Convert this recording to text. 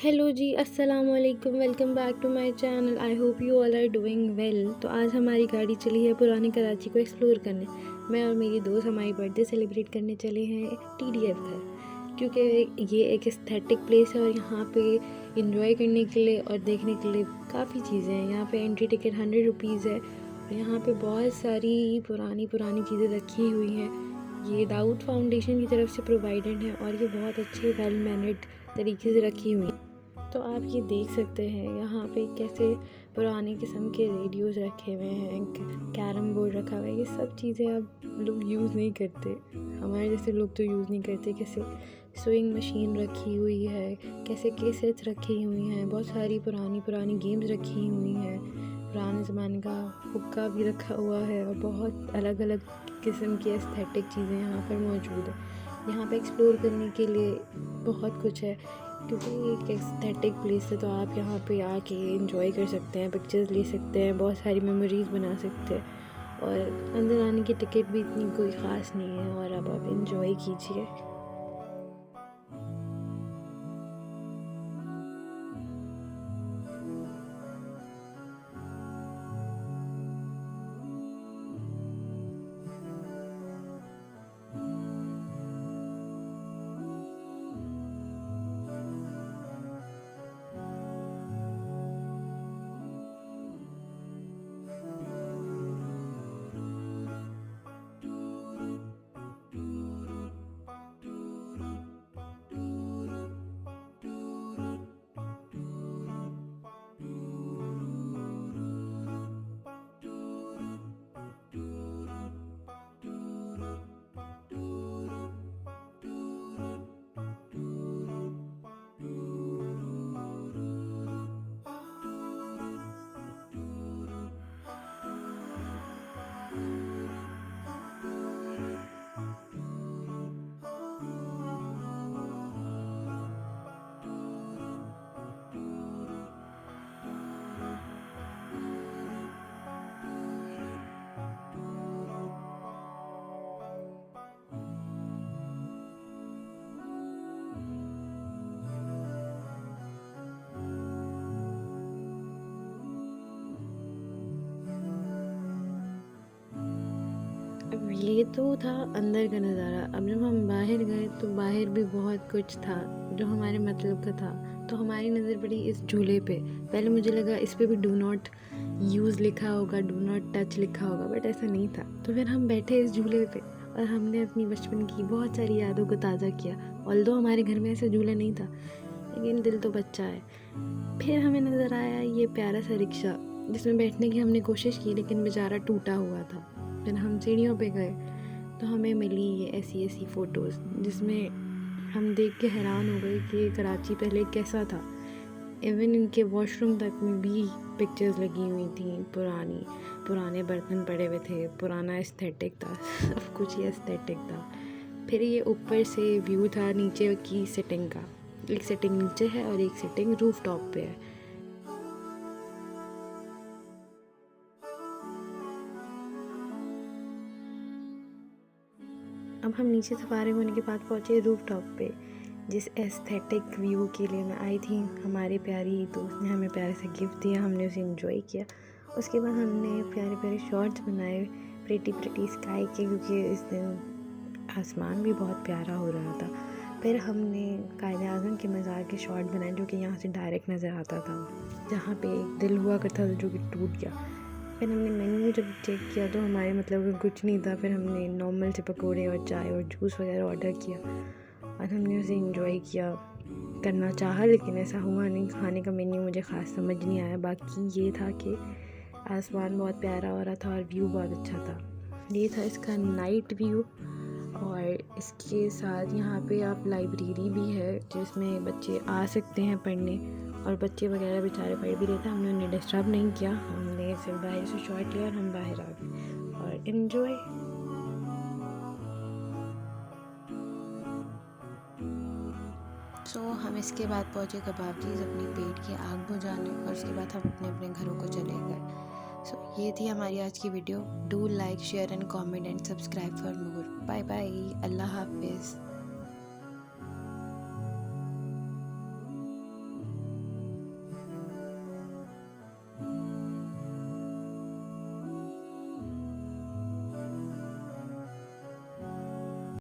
Hello ji, अस्सलाम वालेकुम। Welcome back to my channel. I hope you all are doing well. तो आज हमारी गाड़ी चली है पुरानी कराची को एक्सप्लोर करने। मैं और मेरी दोस्त हमारी बर्थडे सेलिब्रेट करने चले हैं TDF घर, क्योंकि ये एक एस्थेटिक प्लेस है और यहाँ पे इंजॉय करने के लिए और देखने के लिए काफ़ी चीज़ें हैं। यहाँ पे एंट्री टिकट 100 रुपीज़ है और यहाँ पे बहुत सारी पुरानी पुरानी चीज़ें रखी हुई हैं। ये दाऊद फाउंडेशन की तरफ से प्रोवाइडेड है और ये बहुत अच्छे वेल मैनर्ड तरीके से रखी हुई हैं। तो आप ये देख सकते हैं यहाँ पे कैसे पुराने किस्म के रेडियोज़ रखे हुए हैं, कैरम बोर्ड रखा हुआ है। ये सब चीज़ें अब लोग यूज़ नहीं करते, हमारे जैसे लोग तो यूज़ नहीं करते। कैसे स्विंग मशीन रखी हुई है, कैसे केसेट्स रखी हुई हैं, बहुत सारी पुरानी पुरानी गेम्स रखी हुई हैं, पुराने ज़माने का हुक्का भी रखा हुआ है और बहुत अलग अलग किस्म की एस्थेटिक चीज़ें यहाँ पर मौजूद है। यहाँ पे एक्सप्लोर करने के लिए बहुत कुछ है, क्योंकि ये एक एस्थेटिक प्लेस है। तो आप यहाँ पे आके एंजॉय कर सकते हैं, पिक्चर्स ले सकते हैं, बहुत सारी मेमोरीज़ बना सकते हैं और अंदर आने की टिकट भी इतनी कोई ख़ास नहीं है और अब आप एंजॉय कीजिए। अब ये तो था अंदर का नज़ारा। अब जब हम बाहर गए तो बाहर भी बहुत कुछ था जो हमारे मतलब का था। तो हमारी नज़र पड़ी इस झूले पे। पहले मुझे लगा इस पे भी डू नॉट यूज़ लिखा होगा, डू नॉट टच लिखा होगा, बट ऐसा नहीं था। तो फिर हम बैठे इस झूले पे और हमने अपनी बचपन की बहुत सारी यादों को ताज़ा किया। ऑल्दो हमारे घर में ऐसा झूला नहीं था, लेकिन दिल तो बच्चा है। फिर हमें नज़र आया ये प्यारा सा रिक्शा, जिसमें बैठने की हमने कोशिश की लेकिन बेचारा टूटा हुआ था। फिर हम सीढ़ियों पे गए तो हमें मिली ये ऐसी ऐसी फ़ोटोज़, जिसमें हम देख के हैरान हो गए कि कराची पहले कैसा था। इवन इनके वॉशरूम तक में भी पिक्चर्स लगी हुई थी, पुरानी पुराने बर्तन पड़े हुए थे, पुराना एस्थेटिक था, सब कुछ ही एस्थेटिक था। फिर ये ऊपर से व्यू था नीचे की सेटिंग का। एक सेटिंग नीचे है और एक सेटिंग रूफ टॉप पे है। अब हम नीचे से फारिग होने के बाद पहुँचे रूफ टॉप पे। जिस एस्थेटिक व्यू के लिए मैं आई थी, हमारी प्यारी दोस्त ने हमें प्यारे से गिफ्ट दिया, हमने उसे एंजॉय किया। उसके बाद हमने प्यारे प्यारे शॉट्स बनाए प्रेटी प्रेटी स्काई के, क्योंकि इस दिन आसमान भी बहुत प्यारा हो रहा था। फिर हमने कायद आज़म के मज़ार के शॉट बनाए, जो कि यहाँ से डायरेक्ट नज़र आता था, जहाँ पे एक दिल हुआ करता था जो कि टूट गया। फिर हमने मेन्यू जब चेक किया तो हमारे मतलब का कुछ नहीं था। फिर हमने नॉर्मल से पकोड़े और चाय और जूस वगैरह ऑर्डर किया और हमने उसे इंजॉय किया, करना चाहा, लेकिन ऐसा हुआ नहीं। खाने का मेन्यू मुझे ख़ास समझ नहीं आया। बाकी ये था कि आसमान बहुत प्यारा हो रहा था और व्यू बहुत अच्छा था। ये था इसका नाइट व्यू। और इसके साथ यहाँ पे आप लाइब्रेरी भी है, जिसमें बच्चे आ सकते हैं पढ़ने, और बच्चे वगैरह बेचारे पढ़ भी रहे थे। हमने उन्हें डिस्टर्ब नहीं किया, हमने सिर्फ बाहर से शॉट लिया और हम बाहर आ गए और इन्जॉय। हम इसके बाद पहुँचे कबाबचीज़ अपनी पेट की आग बुझाने, और उसके बाद हम अपने अपने घरों को चले गए। ये थी हमारी आज की video. Do like, share and comment and subscribe for more. Bye bye, अल्लाह हाफिज़।